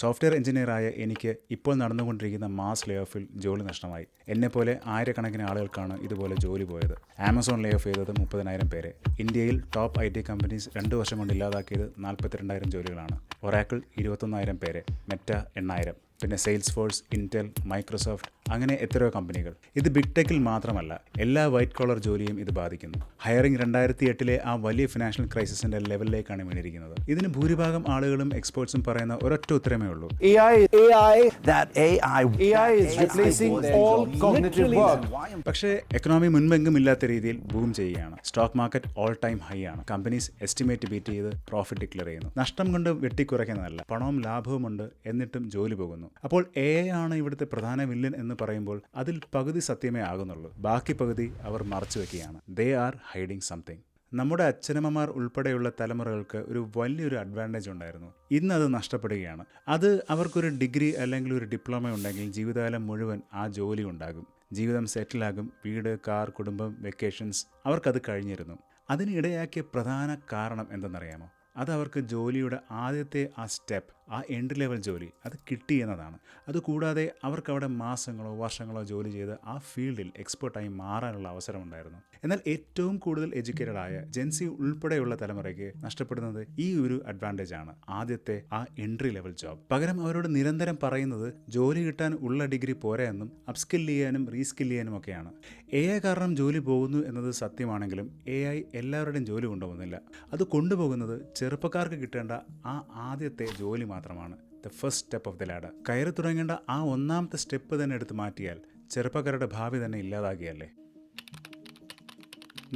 Software എഞ്ചിനീയറായ എനിക്ക് ഇപ്പോൾ നടന്നുകൊണ്ടിരിക്കുന്ന മാസ് ലേ ഓഫിൽ ജോലി നഷ്ടമായി. എന്നെപ്പോലെ ആയിരക്കണക്കിന് ആളുകൾക്കാണ് ഇതുപോലെ ജോലി പോയത്. ആമസോൺ ലേ ഓഫ് ചെയ്തത് 30,000 പേരെ. ഇന്ത്യയിൽ ടോപ്പ് IT കമ്പനീസ് 2 വർഷം കൊണ്ട് ഇല്ലാതാക്കിയത് 42,000 ജോലികളാണ്. ഒറാക്കിൾ 21,000 പേരെ, മെറ്റ 8,000, പിന്നെ സെയിൽസ് ഫോഴ്സ്, ഇൻറ്റൽ, മൈക്രോസോഫ്റ്റ്, അങ്ങനെ എത്രയോ കമ്പനികൾ. ഇത് ബിഗ് ടെക്കിൽ മാത്രമല്ല, എല്ലാ വൈറ്റ് കോളർ ജോലിയും ഇത് ബാധിക്കുന്നു. ഹയറിംഗ് 2008 ആ വലിയ ഫിനാൻഷ്യൽ ക്രൈസിസിന്റെ ലെവലിലേക്കാണ് വീണിരിക്കുന്നത്. ഇതിന് ഭൂരിഭാഗം ആളുകളും എക്സ്പേർട്സും പറയുന്ന ഒരൊറ്റ ഉത്തരമേ ഉള്ളൂ: AI is replacing all cognitive work. പക്ഷേ എക്കണോമി മുൻപെങ്കും ഇല്ലാത്ത രീതിയിൽ ബൂം ചെയ്യുകയാണ്. Stock market all time high ആണ്. കമ്പനീസ് എസ്റ്റിമേറ്റ് ബീറ്റ് ചെയ്ത് പ്രോഫിറ്റ് ഡിക്ലെയർ ചെയ്യുന്നു. നഷ്ടം കൊണ്ട് വെട്ടിക്കുറയ്ക്കുന്നതല്ല, പണവും ലാഭവുമുണ്ട്, എന്നിട്ടും ജോലി പോകുന്നു. അപ്പോൾ AI ആണ് ഇവിടുത്തെ പ്രധാന വില്ലൻ എന്ന് പറയുമ്പോൾ അതിൽ പകുതി സത്യമേ ആകുന്നുള്ളൂ. ബാക്കി പകുതി അവർ മറച്ചു വെക്കുകയാണ്. They are hiding something. നമ്മുടെ അച്ഛനമ്മമാർ ഉൾപ്പെടെയുള്ള തലമുറകൾക്ക് ഒരു വലിയൊരു അഡ്വാൻറ്റേജ് ഉണ്ടായിരുന്നു. ഇന്നത് നഷ്ടപ്പെടുകയാണ്. അത് അവർക്കൊരു ഡിഗ്രി അല്ലെങ്കിൽ ഒരു ഡിപ്ലോമ ഉണ്ടെങ്കിൽ ജീവിതകാലം മുഴുവൻ ആ ജോലി ഉണ്ടാകും. ജീവിതം സെറ്റിലാകും. വീട്, കാർ, കുടുംബം, വെക്കേഷൻസ്, അവർക്കത് കഴിഞ്ഞിരുന്നു. അതിനിടയാക്കിയ പ്രധാന കാരണം എന്തെന്നറിയാമോ? അത് അവർക്ക് ജോലിയുടെ ആദ്യത്തെ ആ സ്റ്റെപ്പ്, ആ എൻട്രി ലെവൽ ജോലി, അത് കിട്ടി എന്നതാണ്. അതുകൂടാതെ അവർക്കവിടെ മാസങ്ങളോ വർഷങ്ങളോ ജോലി ചെയ്ത് ആ ഫീൽഡിൽ എക്സ്പേർട്ടായി മാറാനുള്ള അവസരമുണ്ടായിരുന്നു. എന്നാൽ ഏറ്റവും കൂടുതൽ എഡ്യൂക്കേറ്റഡ് ആയ ജെൻസി ഉൾപ്പെടെയുള്ള തലമുറയ്ക്ക് നഷ്ടപ്പെടുന്നത് ഈ ഒരു അഡ്വാൻറ്റേജ് ആണ്, ആദ്യത്തെ ആ എൻട്രി ലെവൽ ജോബ്. പകരം അവരോട് നിരന്തരം പറയുന്നത് ജോലി കിട്ടാൻ ഉള്ള ഡിഗ്രി പോരാ എന്നും അപ്സ്കിൽ ചെയ്യാനും റീസ്കിൽ ചെയ്യാനും ഒക്കെയാണ്. AI കാരണം ജോലി പോകുന്നു എന്നത് സത്യമാണെങ്കിലും AI എല്ലാവരുടെയും ജോലി കൊണ്ടുപോകുന്നില്ല. അത് കൊണ്ടുപോകുന്നത് ചെറുപ്പക്കാർക്ക് കിട്ടേണ്ട ആ ആദ്യത്തെ ജോലി മാത്രമാണ്. The first step of the ladder. കയറി തുടങ്ങേണ്ട ആ ഒന്നാമത്തെ സ്റ്റെപ്പ് തന്നെ എടുത്ത് മാറ്റിയാൽ ചെറുപ്പക്കാരുടെ ഭാവി തന്നെ ഇല്ലാതാകിയല്ലേ.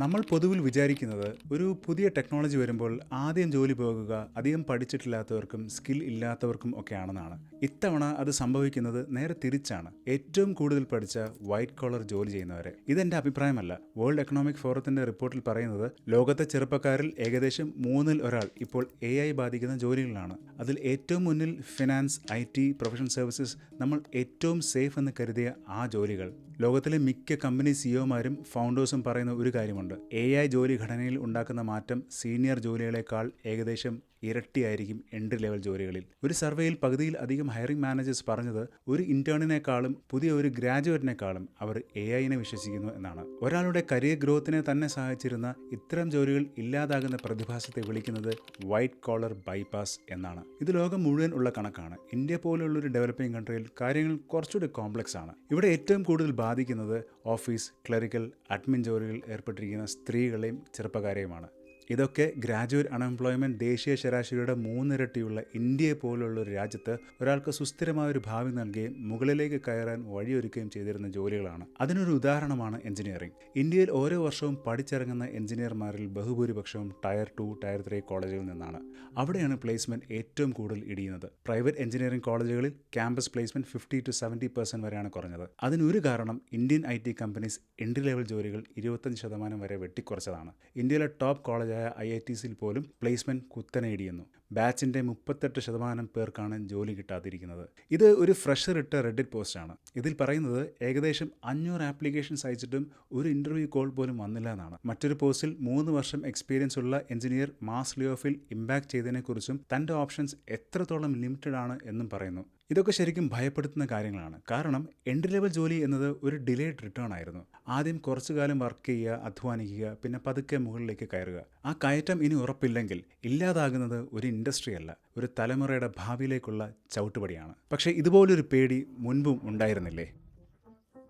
നമ്മൾ പൊതുവിൽ വിചാരിക്കുന്നത് ഒരു പുതിയ ടെക്നോളജി വരുമ്പോൾ ആദ്യം ജോലി പോകുക അധികം പഠിച്ചിട്ടില്ലാത്തവർക്കും സ്കിൽ ഇല്ലാത്തവർക്കും ഒക്കെയാണെന്നാണ്. ഇത്തവണ അത് സംഭവിക്കുന്നത് നേരെ തിരിച്ചാണ്. ഏറ്റവും കൂടുതൽ പഠിച്ച വൈറ്റ് കോളർ ജോലി ചെയ്യുന്നവരെ. ഇതെന്റെ അഭിപ്രായമല്ല. വേൾഡ് എക്കണോമിക് ഫോറത്തിന്റെ റിപ്പോർട്ടിൽ പറയുന്നത് ലോകത്തെ ചെറുപ്പക്കാരിൽ ഏകദേശം 3-ൽ 1 ഇപ്പോൾ AI ബാധിക്കുന്ന ജോലികളാണ്. അതിൽ ഏറ്റവും മുന്നിൽ ഫിനാൻസ്, IT, പ്രൊഫഷണൽ സർവീസസ്, നമ്മൾ ഏറ്റവും സേഫ് എന്ന് കരുതിയ ആ ജോലികൾ. ലോകത്തിലെ മിക്ക കമ്പനി സിഇഒമാരും ഫൗണ്ടേഴ്സും പറയുന്ന ഒരു കാര്യമുണ്ട്: AI ജോലി ഘടനയിൽ ഉണ്ടാക്കുന്ന മാറ്റം സീനിയർ ജോലികളെക്കാൾ ഏകദേശം ഇരട്ടിയായിരിക്കും എൻട്രി ലെവൽ ജോലികളിൽ. ഒരു സർവേയിൽ പകുതിയിൽ അധികം ഹയറിംഗ് മാനേജേഴ്സ് പറഞ്ഞത് ഒരു ഇന്റേണിനേക്കാളും പുതിയ ഒരു ഗ്രാജുവേറ്റിനേക്കാളും അവർ AI-നെ വിശ്വസിക്കുന്നു എന്നാണ്. ഒരാളുടെ കരിയർ ഗ്രോത്തിനെ തന്നെ സഹായിച്ചിരുന്ന ഇത്തരം ജോലികൾ ഇല്ലാതാകുന്ന പ്രതിഭാസത്തെ വിളിക്കുന്നത് വൈറ്റ് കോളർ ബൈപാസ് എന്നാണ്. ഇത് ലോകം മുഴുവൻ ഉള്ള കണക്കാണ്. ഇന്ത്യ പോലുള്ളൊരു ഡെവലപ്പിംഗ് കൺട്രിയിൽ കാര്യങ്ങൾ കുറച്ചുകൂടി കോംപ്ലക്സ് ആണ്. ഇവിടെ ഏറ്റവും കൂടുതൽ ബാധിക്കുന്നത് ഓഫീസ്, ക്ലറിക്കൽ, അഡ്മിൻ ജോലികളിൽ ഏർപ്പെട്ടിരിക്കുന്ന സ്ത്രീകളെയും ചെറുപ്പക്കാരെയുമാണ്. ഇതൊക്കെ ഗ്രാജുവേറ്റ് അൺഎംപ്ലോയ്മെൻറ്റ് ദേശീയ ശരാശരിയുടെ 3 ഇരട്ടിയുള്ള ഇന്ത്യയെ പോലുള്ള ഒരു രാജ്യത്ത് ഒരാൾക്ക് സുസ്ഥിരമായൊരു ഭാവി നൽകുകയും മുകളിലേക്ക് കയറാൻ വഴിയൊരുക്കുകയും ചെയ്തിരുന്ന ജോലികളാണ്. അതിനൊരു ഉദാഹരണമാണ് എഞ്ചിനീയറിംഗ്. ഇന്ത്യയിൽ ഓരോ വർഷവും പഠിച്ചിറങ്ങുന്ന എഞ്ചിനീയർമാരിൽ ബഹുഭൂരിപക്ഷവും ടയർ 2, ടയർ 3 കോളേജുകളിൽ നിന്നാണ്. അവിടെയാണ് പ്ലേസ്മെൻറ്റ് ഏറ്റവും കൂടുതൽ ഇടിയുന്നത്. പ്രൈവറ്റ് എഞ്ചിനീയറിംഗ് കോളേജുകളിൽ ക്യാമ്പസ് പ്ലേസ്മെൻറ്റ് 50-70% വരെയാണ് കുറഞ്ഞത്. അതിനൊരു കാരണം Indian IT companies entry level ജോലികൾ 25% വരെ വെട്ടിക്കുറച്ചതാണ്. ഇന്ത്യയിലെ ടോപ്പ് കോളേജ് IITസിൽ പോലും പ്ലേസ്മെന്റ് കുത്തനെ ഇടിയുന്നു. ബാച്ചിന്റെ 38% പേർക്കാണ് ജോലി കിട്ടാതിരിക്കുന്നത്. ഇത് ഒരു ഫ്രഷർ ഇട്ട റെഡിറ്റ് പോസ്റ്റാണ്. ഇതിൽ പറയുന്നത് ഏകദേശം 500 ആപ്ലിക്കേഷൻസ് അയച്ചിട്ടും ഒരു ഇന്റർവ്യൂ കോൾ പോലും വന്നില്ല എന്നാണ്. മറ്റൊരു പോസ്റ്റിൽ 3 വർഷം എക്സ്പീരിയൻസ് ഉള്ള എഞ്ചിനീയർ മാസ് ലേ ഓഫിൽ ഇമ്പാക്ട് ചെയ്തതിനെക്കുറിച്ചും തന്റെ ഓപ്ഷൻസ് എത്രത്തോളം ലിമിറ്റഡ് ആണ് എന്നും പറയുന്നു. ഇതൊക്കെ ശരിക്കും ഭയപ്പെടുത്തുന്ന കാര്യങ്ങളാണ്. കാരണം എൻട്രി ലെവൽ ജോലി എന്നത് ഒരു ഡിലേഡ് റിട്ടേൺ ആയിരുന്നു. ആദ്യം കുറച്ചു കാലം വർക്ക് ചെയ്യുക, അധ്വാനിക്കുക, പിന്നെ പതുക്കെ മുകളിലേക്ക് കയറുക. ആ കയറ്റം ഇനി ഉറപ്പില്ലെങ്കിൽ ഇല്ലാതാകുന്നത് ഒരു ഇൻഡസ്ട്രി അല്ല, ഒരു തലമുറയുടെ ഭാവിയിലേക്കുള്ള ചവിട്ടുപടിയാണ്. പക്ഷേ ഇതുപോലൊരു പേടി മുൻപും ഉണ്ടായിരുന്നില്ലേ?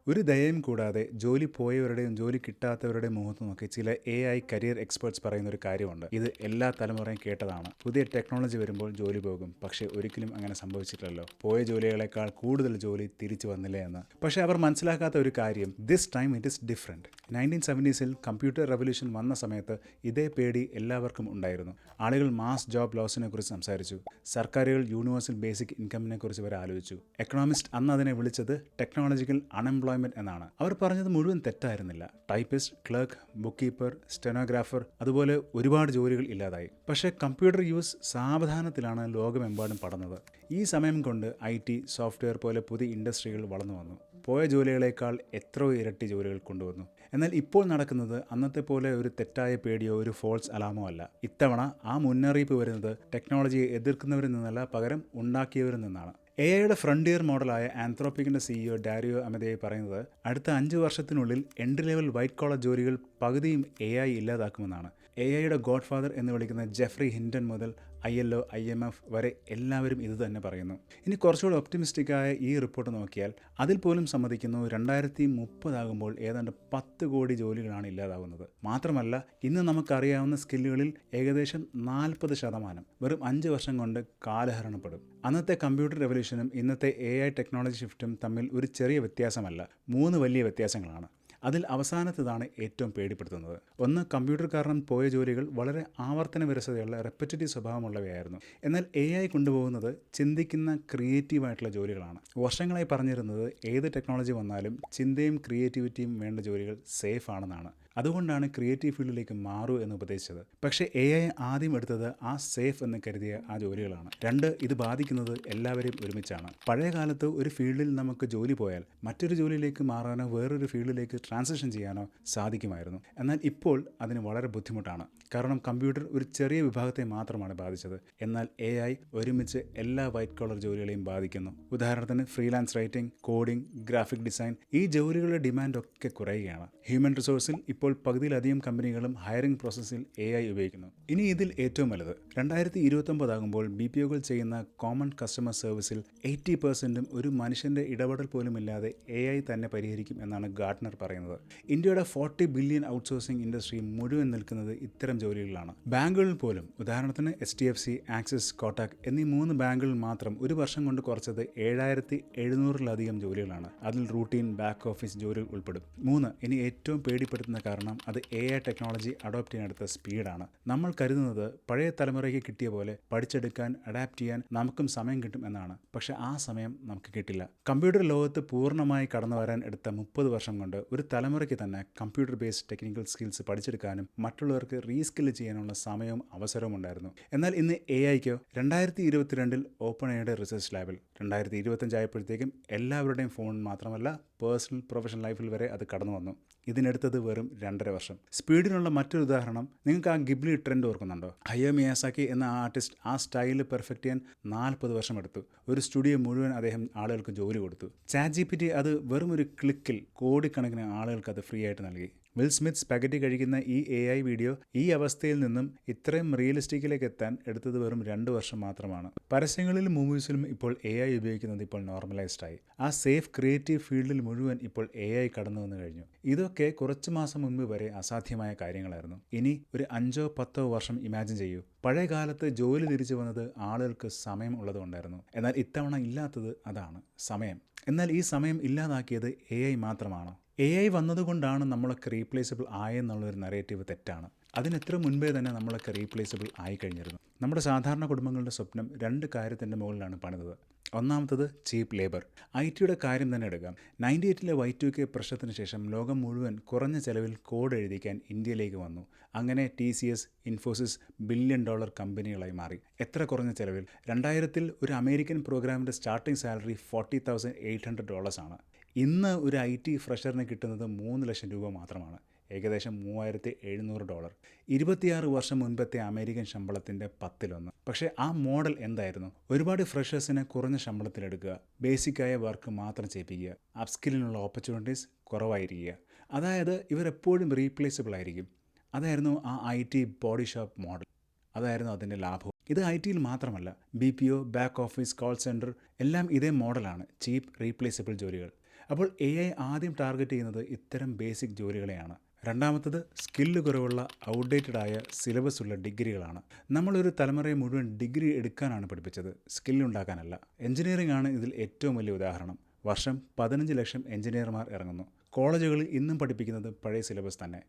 ഒരു ദയയും കൂടാതെ ജോലി പോയവരുടെയും ജോലി കിട്ടാത്തവരുടെയും മുഖത്ത് നോക്കി ചില AI കരിയർ എക്സ്പേർട്സ് പറയുന്ന ഒരു കാര്യമുണ്ട്. ഇത് എല്ലാ തലമുറയും കേട്ടതാണ്: പുതിയ ടെക്നോളജി വരുമ്പോൾ ജോലി പോകും. പക്ഷേ ഒരിക്കലും അങ്ങനെ സംഭവിച്ചിട്ടില്ലല്ലോ. പോയ ജോലികളെക്കാൾ കൂടുതൽ ജോലി തിരിച്ചു വന്നില്ലേ എന്ന്. പക്ഷേ അവർ മനസ്സിലാക്കാത്ത ഒരു കാര്യം, this time it is different. 1970s computer revolution വന്ന സമയത്ത് ഇതേ പേടി എല്ലാവർക്കും ഉണ്ടായിരുന്നു. ആളുകൾ മാസ് ജോബ് ലോസിനെ കുറിച്ച് സംസാരിച്ചു. സർക്കാരുകൾ യൂണിവേഴ്സൽ ബേസിക് ഇൻകമിനെ കുറിച്ച് വരെ ആലോചിച്ചു. എക്കണോമിസ്റ്റ് അന്ന് അതിനെ വിളിച്ചത് ടെക്നോളജിക്കൽ അൺഎംപ്ലോയ്മെന്റ് എന്നാണ്. അവർ പറഞ്ഞത് മുഴുവൻ തെറ്റായിരുന്നില്ല. Typist, clerk, book keeper, stenographer, അതുപോലെ ഒരുപാട് ജോലികൾ ഇല്ലാതായി. പക്ഷേ കമ്പ്യൂട്ടർ യൂസ് സാവധാനത്തിലാണ് ലോകമെമ്പാടും പടർന്നത്. ഈ സമയം കൊണ്ട് IT, സോഫ്റ്റ്വെയർ പോലെ പുതിയ ഇൻഡസ്ട്രികൾ വളർന്നു വന്നു. പോയ ജോലികളേക്കാൾ എത്രയോ ഇരട്ടി ജോലികൾ കൊണ്ടുവന്നു. എന്നാൽ ഇപ്പോൾ നടക്കുന്നത് അന്നത്തെ പോലെ ഒരു തെറ്റായ പേടിയോ ഒരു ഫോൾസ് അലാമോ അല്ല. ഇത്തവണ ആ മുന്നറിയിപ്പ് വരുന്നത് ടെക്നോളജിയെ എതിർക്കുന്നവരിൽ നിന്നല്ല, പകരം ഉണ്ടാക്കിയവരിൽ നിന്നാണ്. എഐയുടെ ഫ്രണ്ടിയർ മോഡലായ ആന്ത്രോപിക്കിൻ്റെ സിഇഒ ഡാരിയോ അമദേയി പറയുന്നത് അടുത്ത 5 വർഷത്തിനുള്ളിൽ എൻട്രി ലെവൽ വൈറ്റ് കോളർ ജോലികൾ പകുതിയും എഐ ഇല്ലാതാക്കുമെന്നാണ്. എഐയുടെ ഗോഡ് ഫാദർ എന്ന് വിളിക്കുന്ന ജെഫ്രി ഹിൻഡൻ മുതൽ ILO, IMF വരെ എല്ലാവരും ഇത് തന്നെ പറയുന്നു. ഇനി കുറച്ചുകൂടി ഒപ്റ്റിമിസ്റ്റിക്കായ ഈ റിപ്പോർട്ട് നോക്കിയാൽ അതിൽ പോലും സമ്മതിക്കുന്നു 2030 ആകുമ്പോൾ ഏതാണ്ട് 10 കോടി ജോലികളാണ് ഇല്ലാതാവുന്നത്. മാത്രമല്ല, ഇന്ന് നമുക്കറിയാവുന്ന സ്കില്ലുകളിൽ ഏകദേശം 40% വെറും 5 വർഷം കൊണ്ട് കാലഹരണപ്പെടും. അന്നത്തെ കമ്പ്യൂട്ടർ റെവല്യൂഷനും ഇന്നത്തെ AI ടെക്നോളജി ഷിഫ്റ്റും തമ്മിൽ ഒരു ചെറിയ വ്യത്യാസമല്ല, 3 വലിയ വ്യത്യാസങ്ങളാണ്. അതിൽ അവസാനത്തതാണ് ഏറ്റവും പേടിപ്പെടുത്തുന്നത്. ഒന്ന്, കമ്പ്യൂട്ടർ കാരണം പോയ ജോലികൾ വളരെ ആവർത്തന വിരസതയുള്ള റെപ്പറ്റേറ്റീവ് സ്വഭാവമുള്ളവയായിരുന്നു. എന്നാൽ AI കൊണ്ടുപോകുന്നത് ചിന്തിക്കുന്ന ക്രിയേറ്റീവായിട്ടുള്ള ജോലികളാണ്. വർഷങ്ങളായി പറഞ്ഞിരുന്നത് ഏത് ടെക്നോളജി വന്നാലും ചിന്തയും ക്രിയേറ്റിവിറ്റിയും വേണ്ട ജോലികൾ സേഫ് ആണെന്നാണ്. അതുകൊണ്ടാണ് ക്രിയേറ്റീവ് ഫീൽഡിലേക്ക് മാറൂ എന്ന് ഉപദേശിച്ചത്. പക്ഷേ AI ആദ്യം എടുത്തത് ആ സേഫ് എന്ന് കരുതിയ ആ ജോലികളാണ്. 2, ഇത് ബാധിക്കുന്നത് എല്ലാവരെയും ഒരുമിച്ചാണ്. പഴയ കാലത്ത് ഒരു ഫീൽഡിൽ നമുക്ക് ജോലി പോയാൽ മറ്റൊരു ജോലിയിലേക്ക് മാറാനോ വേറൊരു ഫീൽഡിലേക്ക് ട്രാൻസിഷൻ ചെയ്യാനോ സാധിക്കുമായിരുന്നു. എന്നാൽ ഇപ്പോൾ അതിന് വളരെ ബുദ്ധിമുട്ടാണ്. കാരണം കമ്പ്യൂട്ടർ ഒരു ചെറിയ വിഭാഗത്തെ മാത്രമാണ് ബാധിച്ചത്. എന്നാൽ AI ഒരുമിച്ച് എല്ലാ വൈറ്റ് കോളർ ജോലികളെയും ബാധിക്കുന്നു. ഉദാഹരണത്തിന് freelance writing, coding, graphic design, ഈ ജോലികളുടെ ഡിമാൻഡ് ഒക്കെ കുറയുകയാണ്. ഹ്യൂമൻ റിസോഴ്സിൽ ഇപ്പോൾ പകുതിയിലധികം കമ്പനികളും ഹയറിംഗ് പ്രോസസ്സിൽ AI ഉപയോഗിക്കുന്നു. ഇനി ഇതിൽ ഏറ്റവും വലുത് 2029 ആകുമ്പോൾ BPOകൾ ചെയ്യുന്ന കോമൺ കസ്റ്റമർ സർവീസിൽ 80% ഒരു മനുഷ്യൻ്റെ ഇടപെടൽ പോലും ഇല്ലാതെ AI തന്നെ പരിഹരിക്കും എന്നാണ് ഗാർട്ട്നർ പറയുന്നത്. ഇന്ത്യയുടെ 40 ബില്യൺ ഔട്ട്സോഴ്സിംഗ് ഇൻഡസ്ട്രി മുഴുവൻ നിൽക്കുന്നത് ഇത്തരം ജോലികളിലാണ്. ബാങ്കുകളിൽ പോലും, ഉദാഹരണത്തിന് HDFC, ആക്സിസ്, കോട്ടക് എന്നീ 3 ബാങ്കുകളിൽ മാത്രം ഒരു വർഷം കൊണ്ട് കുറച്ചത് 7700-ലധികം ജോലികളാണ്. അതിൽ റൂട്ടീൻ, ബാക്ക് ഓഫീസ് ജോലികൾ ഉൾപ്പെടും. 3, ഇനി ഏറ്റവും പേടിപ്പെടുത്തുന്ന കാരണം അത് AI ടെക്നോളജി അഡോപ്റ്റ് ചെയ്യാനെടുത്ത സ്പീഡാണ്. നമ്മൾ കരുതുന്നത് പഴയ തലമുറയ്ക്ക് കിട്ടിയ പോലെ പഠിച്ചെടുക്കാൻ, അഡാപ്റ്റ് ചെയ്യാൻ നമുക്കും സമയം കിട്ടും എന്നാണ്. പക്ഷെ ആ സമയം നമുക്ക് കിട്ടില്ല. കമ്പ്യൂട്ടർ ലോകത്ത് പൂർണ്ണമായി കടന്നു വരാൻ എടുത്ത 30 വർഷം കൊണ്ട് ഒരു തലമുറയ്ക്ക് തന്നെ കമ്പ്യൂട്ടർ ബേസ്ഡ് ടെക്നിക്കൽ സ്കിൽസ് പഠിച്ചെടുക്കാനും മറ്റുള്ളവർക്ക് റീസ്കിൽ ചെയ്യാനുള്ള സമയവും അവസരവും ഉണ്ടായിരുന്നു. എന്നാൽ ഇന്ന് AIക്കോ 2022 ഓപ്പൺ എയുടെ റിസർച്ച് ലാബിൽ 2025 ആയപ്പോഴത്തേക്കും എല്ലാവരുടെയും ഫോൺ മാത്രമല്ല പേഴ്സണൽ പ്രൊഫഷണൽ ലൈഫിൽ വരെ അത് കടന്നു വന്നു. ഇതിനെടുത്തത് വെറും 2.5 വർഷം. സ്പീഡിനുള്ള മറ്റൊരു ഉദാഹരണം, നിങ്ങൾക്ക് ആ ഗിബ്ലി ട്രെൻഡ് ഓർക്കുന്നുണ്ടോ? ഹയോ മിയാസാക്കി എന്ന ആ ആർട്ടിസ്റ്റ് ആ സ്റ്റൈല് പെർഫെക്റ്റ് ചെയ്യാൻ 40 വർഷം എടുത്തു. ഒരു സ്റ്റുഡിയോ മുഴുവൻ അദ്ദേഹം ആളുകൾക്ക് ജോലി കൊടുത്തു. ChatGPT അത് വെറും ഒരു ക്ലിക്കിൽ കോടിക്കണക്കിന് ആളുകൾക്ക് അത് ഫ്രീ ആയിട്ട് നൽകി. വിൽ സ്മിത്ത് സ്പഗറ്റി കഴിക്കുന്ന ഈ AI വീഡിയോ ഈ അവസ്ഥയിൽ നിന്നും ഇത്രയും റിയലിസ്റ്റിക്കിലേക്ക് എത്താൻ എടുത്തത് വെറും 2 വർഷം മാത്രമാണ്. പരസ്യങ്ങളിലും മൂവീസിലും ഇപ്പോൾ AI ഉപയോഗിക്കുന്നത് ഇപ്പോൾ നോർമലൈസ്ഡായി. ആ സേഫ് ക്രിയേറ്റീവ് ഫീൽഡിൽ മുഴുവൻ ഇപ്പോൾ AI കടന്നു വന്നു കഴിഞ്ഞു. ഇതൊക്കെ കുറച്ച് മാസം മുൻപ് വരെ അസാധ്യമായ കാര്യങ്ങളായിരുന്നു. ഇനി ഒരു 5-10 വർഷം ഇമാജിൻ ചെയ്യൂ. പഴയ കാലത്ത് ജോലി തിരിച്ചു വന്നത് ആളുകൾക്ക് സമയം ഉള്ളതുകൊണ്ടായിരുന്നു. എന്നാൽ ഇത്തവണ ഇല്ലാത്തത് അതാണ്, സമയം. എന്നാൽ ഈ സമയം ഇല്ലാതാക്കിയത് AI മാത്രമാണോ? AI വന്നതുകൊണ്ടാണ് നമ്മളൊക്കെ റീപ്ലേസബിൾ ആയെന്നുള്ളൊരു നറേറ്റീവ് തെറ്റാണ്. അതിനെത്ര മുൻപേ തന്നെ നമ്മളൊക്കെ റീപ്ലേസബിൾ ആയിക്കഴിഞ്ഞിരുന്നു. നമ്മുടെ സാധാരണ കുടുംബങ്ങളുടെ സ്വപ്നം 2 കാര്യത്തിൻ്റെ മുകളിലാണ് പണിതത്. ഒന്നാമത്തത് ചീപ്പ് ലേബർ. IT-യുടെ കാര്യം തന്നെ എടുക്കാം. 98-ലെ Y2K പ്രശ്നത്തിന് ശേഷം ലോകം മുഴുവൻ കുറഞ്ഞ ചെലവിൽ കോഡ് എഴുതിക്കാൻ ഇന്ത്യയിലേക്ക് വന്നു. അങ്ങനെ TCS, ഇൻഫോസിസ് $1 ബില്യൺ കമ്പനികളായി മാറി. എത്ര കുറഞ്ഞ ചെലവിൽ? 2000-ൽ ഒരു അമേരിക്കൻ പ്രോഗ്രാമിൻ്റെ സ്റ്റാർട്ടിംഗ് സാലറി $40,800 ആണ്. ഇന്ന് ഒരു IT ഫ്രഷറിന് കിട്ടുന്നത് 3 ലക്ഷം രൂപ മാത്രമാണ്, ഏകദേശം $3,700. 26 വർഷം മുൻപത്തെ അമേരിക്കൻ ശമ്പളത്തിൻ്റെ 10-1. പക്ഷേ ആ മോഡൽ എന്തായിരുന്നു? ഒരുപാട് ഫ്രഷേഴ്സിനെ കുറഞ്ഞ ശമ്പളത്തിലെടുക്കുക, ബേസിക്കായ വർക്ക് മാത്രം ചെയ്യിപ്പിക്കുക, അപ്സ്കില്ലിനുള്ള ഓപ്പർച്യൂണിറ്റീസ് കുറവായിരിക്കുക. അതായത് ഇവരെപ്പോഴും റീപ്ലേസബിൾ ആയിരിക്കും. അതായിരുന്നു ആ IT ബോഡി ഷോപ്പ് മോഡൽ. അതായിരുന്നു അതിൻ്റെ ലാഭവും. ഇത് IT-യിൽ മാത്രമല്ല, BPO, back office, call centre എല്ലാം ഇതേ മോഡലാണ്, ചീപ്പ് റീപ്ലേസബിൾ ജോലികൾ. അപ്പോൾ AI ആദ്യം ടാർഗറ്റ് ചെയ്യുന്നത് ഇത്തരം ബേസിക് ജോലികളെയാണ്. രണ്ടാമത്തത് സ്കില്ല് കുറവുള്ള ഔട്ട്ഡേറ്റഡ് ആയ സിലബസ് ഉള്ള ഡിഗ്രികളാണ്. നമ്മളൊരു തലമുറയെ മുഴുവൻ ഡിഗ്രി എടുക്കാനാണ് പഠിപ്പിച്ചത്, സ്കില്ലുണ്ടാക്കാനല്ല. എഞ്ചിനീയറിംഗ് ആണ് ഇതിൽ ഏറ്റവും വലിയ ഉദാഹരണം. വർഷം 15 ലക്ഷം എഞ്ചിനീയർമാർ ഇറങ്ങുന്നു. കോളേജുകളിൽ ഇന്നും പഠിപ്പിക്കുന്നത് പഴയ സിലബസ് തന്നെ.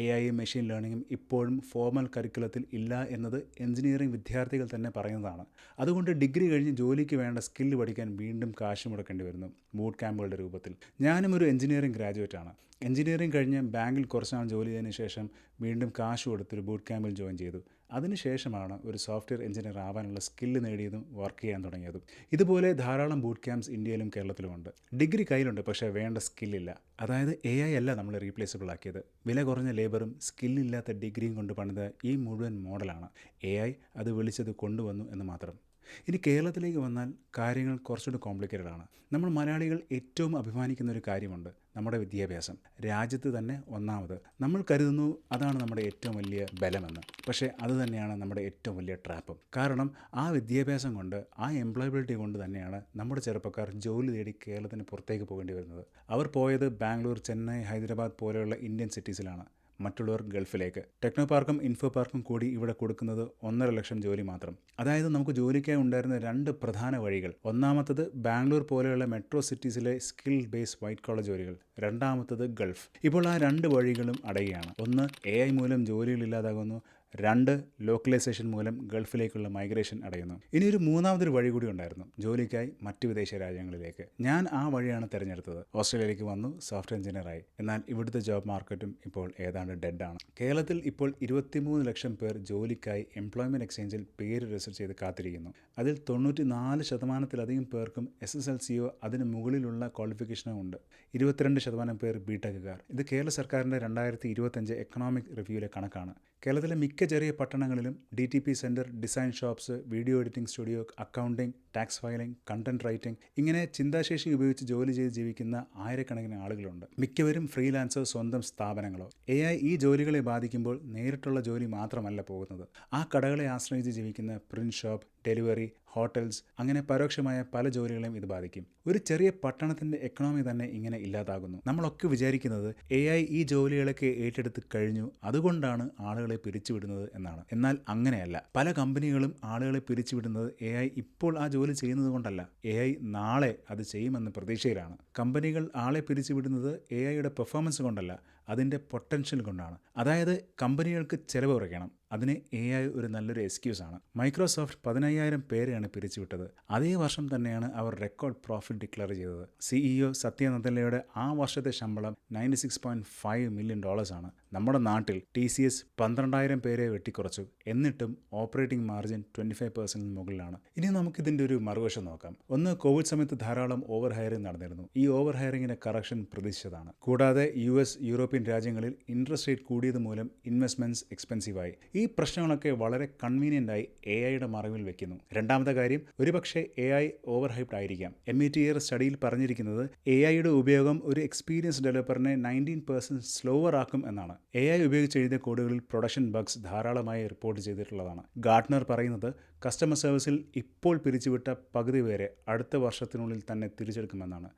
AI മെഷീൻ ലേണിങ്ങും ഇപ്പോഴും ഫോർമൽ കരിക്കുലത്തിൽ ഇല്ല എന്നത് എഞ്ചിനീയറിംഗ് വിദ്യാർത്ഥികൾ തന്നെ പറയുന്നതാണ്. അതുകൊണ്ട് ഡിഗ്രി കഴിഞ്ഞ് ജോലിക്ക് വേണ്ട സ്കില്ല് പഠിക്കാൻ വീണ്ടും കാശ് മുടക്കേണ്ടി വരുന്നു, ബൂട്ട് ക്യാമ്പുകളുടെ രൂപത്തിൽ. ഞാനും ഒരു എഞ്ചിനീയറിംഗ് ഗ്രാജുവേറ്റാണ്. എഞ്ചിനീയറിംഗ് കഴിഞ്ഞ് ബാങ്കിൽ കുറച്ച് നാൾ ജോലി ചെയ്തതിന് ശേഷം വീണ്ടും കാശ് കൊടുത്തൊരു ബൂട്ട് ക്യാമ്പിൽ ജോയിൻ ചെയ്തു. അതിനുശേഷമാണ് ഒരു സോഫ്റ്റ്വെയർ എഞ്ചിനീയർ ആവാനുള്ള സ്കില്ല് നേടിയതും വർക്ക് ചെയ്യാൻ തുടങ്ങിയതും. ഇതുപോലെ ധാരാളം ബൂട്ട് ക്യാമ്പ്സ് ഇന്ത്യയിലും കേരളത്തിലുമുണ്ട്. ഡിഗ്രി കയ്യിലുണ്ട്, പക്ഷേ വേണ്ട സ്കില്ലില്ല. അതായത് AI അല്ല നമ്മൾ റീപ്ലേസബിൾ ആക്കിയത്. വില കുറഞ്ഞ ലേബറും സ്കില്ലില്ലാത്ത ഡിഗ്രിയും കൊണ്ട് പണിത ഈ മുഴുവൻ മോഡലാണ്. AI അത് വിളിച്ചത് കൊണ്ടുവന്നു എന്ന് മാത്രം. ഇനി കേരളത്തിലേക്ക് വന്നാൽ കാര്യങ്ങൾ കുറച്ചുകൂടി കോംപ്ലിക്കേറ്റഡ് ആണ്. നമ്മൾ മലയാളികൾ ഏറ്റവും അഭിമാനിക്കുന്ന ഒരു കാര്യമുണ്ട്, നമ്മുടെ വിദ്യാഭ്യാസം. രാജ്യത്ത് തന്നെ ഒന്നാമത്. നമ്മൾ കരുതുന്നു അതാണ് നമ്മുടെ ഏറ്റവും വലിയ ബലമെന്ന്. പക്ഷേ അത് തന്നെയാണ് നമ്മുടെ ഏറ്റവും വലിയ ട്രാപ്പും. കാരണം ആ വിദ്യാഭ്യാസം കൊണ്ട്, ആ എംപ്ലോയബിലിറ്റി കൊണ്ട് തന്നെയാണ് നമ്മുടെ ചെറുപ്പക്കാർ ജോലി തേടി കേരളത്തിന് പുറത്തേക്ക് പോകേണ്ടി വരുന്നത്. അവർ പോയത് ബാംഗ്ലൂർ, ചെന്നൈ, ഹൈദരാബാദ് പോലെയുള്ള ഇന്ത്യൻ സിറ്റീസിലാണ്. മറ്റുള്ളവർ ഗൾഫിലേക്ക്. ടെക്നോ പാർക്കും ഇൻഫോ പാർക്കും കൂടി ഇവിടെ കൊടുക്കുന്നത് 1.5 ലക്ഷം ജോലി മാത്രം. അതായത് നമുക്ക് ജോലിക്കായി ഉണ്ടായിരുന്ന 2 പ്രധാന വഴികൾ. ഒന്നാമത്തത് ബാംഗ്ലൂർ പോലെയുള്ള മെട്രോ സിറ്റീസിലെ സ്കിൽ ബേസ് വൈറ്റ് കോളർ ജോലികൾ. രണ്ടാമത്തത് ഗൾഫ്. ഇപ്പോൾ ആ 2 വഴികളും അടയുകയാണ്. ഒന്ന്, AI മൂലം ജോലികളില്ലാതാകുന്നു. 2, ലോക്കലൈസേഷൻ മൂലം ഗൾഫിലേക്കുള്ള മൈഗ്രേഷൻ അടയുന്നു. ഇനി ഒരു മൂന്നാമതൊരു വഴി കൂടി ഉണ്ടായിരുന്നു, ജോലിക്കായി മറ്റ് വിദേശ രാജ്യങ്ങളിലേക്ക്. ഞാൻ ആ വഴിയാണ് തിരഞ്ഞെടുത്തത്. ഓസ്ട്രേലിയയിലേക്ക് വന്നു, സോഫ്റ്റ്വെയർ എഞ്ചിനീയറായി. എന്നാൽ ഇവിടുത്തെ ജോബ് മാർക്കറ്റും ഇപ്പോൾ ഏതാണ്ട് ഡെഡാണ്. കേരളത്തിൽ ഇപ്പോൾ 23 ലക്ഷം പേർ ജോലിക്കായി എംപ്ലോയ്മെൻറ്റ് എക്സ്ചേഞ്ചിൽ പേര് രജിസ്റ്റർ ചെയ്ത് കാത്തിരിക്കുന്നു. അതിൽ 94% പേർക്കും SSLCയോ അതിന് മുകളിലുള്ള ക്വാളിഫിക്കേഷനോ ഉണ്ട്. 22% പേർ ബിടെക്കുകാർ. ഇത് കേരള സർക്കാരിൻ്റെ 2025 എക്കണോമിക് റിവ്യൂവിലെ കണക്കാണ്. കേരളത്തിലെ മിക്ക ചെറിയ പട്ടണങ്ങളിലും DTP centre, design shops, video editing studio, accounting, tax filing, content writing, ഇങ്ങനെ ചിന്താശേഷി ഉപയോഗിച്ച് ജോലി ചെയ്ത് ജീവിക്കുന്ന ആയിരക്കണക്കിന് ആളുകളുണ്ട്. മിക്കവരും ഫ്രീലാൻസോ സ്വന്തം സ്ഥാപനങ്ങളോ. AI ഈ ജോലികളെ ബാധിക്കുമ്പോൾ നേരിട്ടുള്ള ജോലി മാത്രമല്ല പോകുന്നത്. ആ കടകളെ ആശ്രയിച്ച് ജീവിക്കുന്ന പ്രിന്റ് ഷോപ്പ്, ഡെലിവറി, ഹോട്ടൽസ്, അങ്ങനെ പരോക്ഷമായ പല ജോലികളെയും ഇത് ബാധിക്കും. ഒരു ചെറിയ പട്ടണത്തിൻ്റെ എക്കണോമി തന്നെ ഇങ്ങനെ ഇല്ലാതാകുന്നു. നമ്മളൊക്കെ വിചാരിക്കുന്നത് AI ഈ ജോലികളൊക്കെ ഏറ്റെടുത്ത് കഴിഞ്ഞു, അതുകൊണ്ടാണ് ആളുകളെ പിരിച്ചുവിടുന്നത് എന്നാണ്. എന്നാൽ അങ്ങനെയല്ല. പല കമ്പനികളും ആളുകളെ പിരിച്ചുവിടുന്നത് AI ഇപ്പോൾ ആ ജോലി ചെയ്യുന്നത് കൊണ്ടല്ല. AI നാളെ അത് ചെയ്യുമെന്ന പ്രതീക്ഷയിലാണ്. കമ്പനികൾ ആളെ പിരിച്ചുവിടുന്നത് AIയുടെ പെർഫോമൻസ് കൊണ്ടല്ല, അതിൻ്റെ പൊട്ടൻഷ്യൽ കൊണ്ടാണ്. അതായത് കമ്പനികൾക്ക് ചിലവ് കുറയ്ക്കണം. അതിന് AI ഒരു നല്ലൊരു എക്സ്ക്യൂസാണ്. മൈക്രോസോഫ്റ്റ് 15,000 പേരെയാണ് പിരിച്ചുവിട്ടത്. അതേ വർഷം തന്നെയാണ് അവർ റെക്കോർഡ് പ്രോഫിറ്റ് ഡിക്ലെയർ ചെയ്തത്. CEO സത്യ നദല്ലയുടെ ആ വർഷത്തെ ശമ്പളം $96.5 മില്യൺ ആണ്. നമ്മുടെ നാട്ടിൽ TCS 12,000 പേരെ വെട്ടിക്കുറച്ചു. എന്നിട്ടും ഓപ്പറേറ്റിംഗ് മാർജിൻ 25% മുകളിലാണ്. ഇനി നമുക്കിതിൻ്റെ ഒരു മറുവശം നോക്കാം. ഒന്ന്, കോവിഡ് സമയത്ത് ധാരാളം ഓവർ ഹയറിംഗ് നടന്നിരുന്നു. ഈ ഓവർ ഹയറിങ്ങിൻ്റെ കറക്ഷൻ പ്രതീക്ഷിച്ചതാണ്. കൂടാതെ US, യൂറോപ്യൻ രാജ്യങ്ങളിൽ ഇൻട്രസ്റ്റ് റേറ്റ് കൂടിയത് മൂലം ഇൻവെസ്റ്റ്മെൻറ്റ്സ് എക്സ്പെൻസീവായി. ഈ പ്രശ്നങ്ങളൊക്കെ വളരെ കൺവീനിയൻ്റായി AIയുടെ മറവിൽ വെക്കുന്നു. രണ്ടാമത്തെ കാര്യം, ഒരുപക്ഷെ AI ഓവർ ഹൈപ്ഡ് ആയിരിക്കാം. METR സ്റ്റഡിയിൽ പറഞ്ഞിരിക്കുന്നത് AIയുടെ ഉപയോഗം ഒരു എക്സ്പീരിയൻസ് ഡെവലപ്പറിനെ 19% സ്ലോവർ ആക്കും എന്നാണ്. AI ഉപയോഗിച്ച് എഴുതിയ കോഡുകളിൽ പ്രൊഡക്ഷൻ ബഗ്സ് ധാരാളമായി റിപ്പോർട്ട് ചെയ്തിട്ടുള്ളതാണ്. ഗാർട്ട്നർ പറയുന്നത് കസ്റ്റമർ സർവീസിൽ ഇപ്പോൾ പിരിച്ചുവിട്ട പകുതി പേരെ അടുത്ത വർഷത്തിനുള്ളിൽ തന്നെ തിരിച്ചെടുക്കുമെന്നാണ്.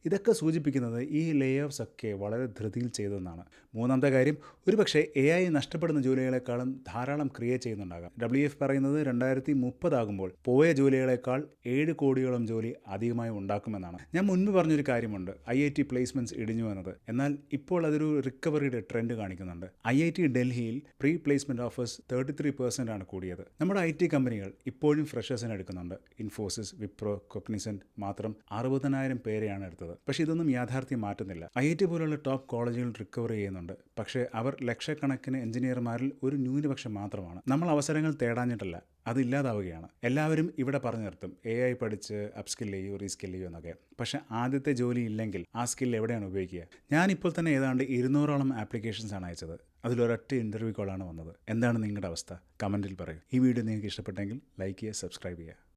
ഇതൊക്കെ സൂചിപ്പിക്കുന്നത് ഈ ലേ ഓഫ്സ് ഒക്കെ വളരെ ധൃതിയിൽ ചെയ്തതെന്നാണ്. മൂന്നാമത്തെ കാര്യം, ഒരുപക്ഷെ AI നഷ്ടപ്പെടുന്ന ജോലികളെക്കാളും ധാരാളം ക്രിയേറ്റ് ചെയ്യുന്നുണ്ടാകാം. WF പറയുന്നത് 2030 ആകുമ്പോൾ പോയ ജോലികളെക്കാൾ 7 കോടിയോളം ജോലി അധികമായി ഉണ്ടാക്കുമെന്നാണ്. ഞാൻ മുൻപ് പറഞ്ഞൊരു കാര്യമുണ്ട്, IIT പ്ലേസ്മെൻറ്റ്സ് ഇടിഞ്ഞു എന്നത്. എന്നാൽ ഇപ്പോൾ അതൊരു റിക്കവറിയുടെ ട്രെൻഡ് കാണിക്കുന്നുണ്ട്. IIT ഡൽഹിയിൽ പ്രീ പ്ലേസ്മെൻറ്റ് ഓഫേഴ്സ് 33% ആണ് കൂടിയത്. നമ്മുടെ IT കമ്പനികൾ ഇപ്പോഴും ഫ്രഷേഴ്സിനെ എടുക്കുന്നുണ്ട്. ഇൻഫോസിസ്, വിപ്രോ, കൊഗ്നിസന്റ് മാത്രം 60,000 പേരെയാണ് എടുത്തത്. പക്ഷേ ഇതൊന്നും യാഥാർത്ഥ്യം മാറ്റുന്നില്ല. IIT പോലുള്ള ടോപ്പ് കോളേജുകൾ റിക്കവർ ചെയ്യുന്നുണ്ട്. പക്ഷേ അവർ ലക്ഷക്കണക്കിന് എഞ്ചിനീയർമാരിൽ ഒരു ന്യൂനപക്ഷം മാത്രമാണ്. നമ്മൾ അവസരങ്ങൾ തേടാഞ്ഞിട്ടല്ല, അതില്ലാതാവുകയാണ്. എല്ലാവരും ഇവിടെ പറഞ്ഞു നിർത്തും, AI പഠിച്ച് അപ്സ്കിൽ ചെയ്യൂ, റീസ്കിൽ ചെയ്യൂ എന്നൊക്കെ. പക്ഷേ ആദ്യത്തെ ജോലി ഇല്ലെങ്കിൽ ആ സ്കിൽ എവിടെയാണ് ഉപയോഗിക്കുക? ഞാനിപ്പോൾ തന്നെ ഏതാണ്ട് 200ഓളം ആപ്ലിക്കേഷൻസ് ആണ് അയച്ചത്. അതിലൊരൊറ്റ ഇൻ്റർവ്യൂ കോളാണ് വന്നത്. എന്താണ് നിങ്ങളുടെ അവസ്ഥ? കമൻറ്റിൽ പറയൂ. ഈ വീഡിയോ നിങ്ങൾക്ക് ഇഷ്ടപ്പെട്ടെങ്കിൽ ലൈക്ക് ചെയ്യുക, സബ്സ്ക്രൈബ് ചെയ്യുക.